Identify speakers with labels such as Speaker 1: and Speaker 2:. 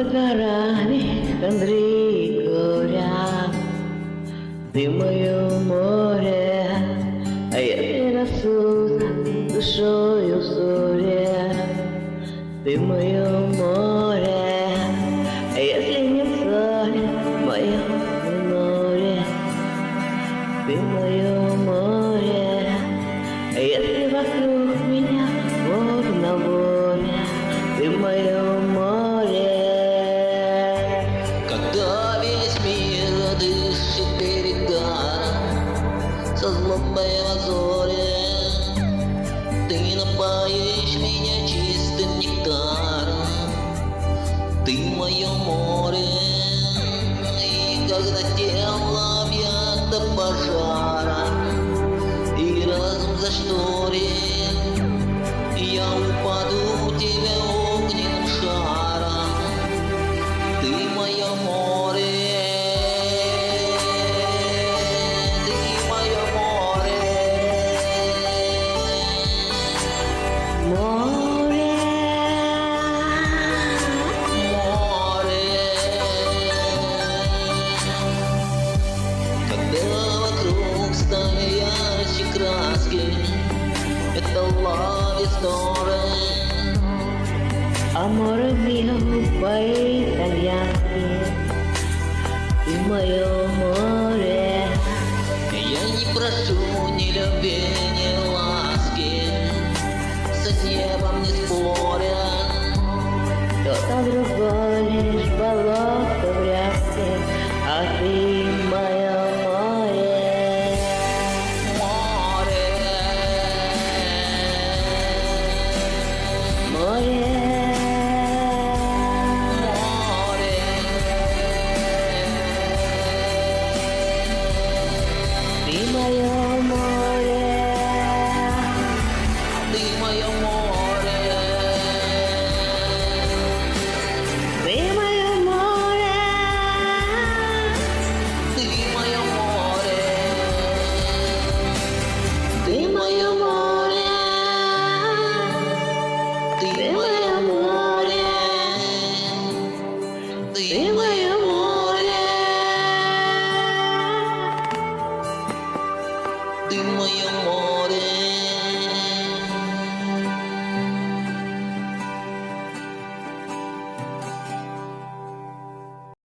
Speaker 1: над горами хандры горят, ты мое море, а если рассудок душою суря, ты мое море, а если не соль в моем море, ты мое море, а если вокруг меня волна воля, ты мое море.
Speaker 2: Когда весь мир дышит перегаром, со злобой в азоре, ты напоишь меня чистым нектаром, ты мое море. И когда тело объят до пожара и разум зашторит, я упаду в тебя огненным шаром, ты мое море, ты мое море.
Speaker 1: Море,
Speaker 2: Море. Когда вокруг стали ярче краски, это love story.
Speaker 1: amore mio по-итальянски, ты мое море.
Speaker 2: Я не прошу ни любви, ни ласки, с небом не споря.
Speaker 1: Кто-то другой лишь болото в ряске, а ты мое море.
Speaker 2: Море.
Speaker 1: Море,
Speaker 2: Море.
Speaker 1: ты мое море,
Speaker 2: Ты мое море.
Speaker 1: ты мое море,
Speaker 2: Ты мое море.
Speaker 1: ты мое море,
Speaker 2: Ты
Speaker 1: ты
Speaker 2: мое
Speaker 1: мое
Speaker 2: море.
Speaker 1: море,
Speaker 2: Ты
Speaker 1: ты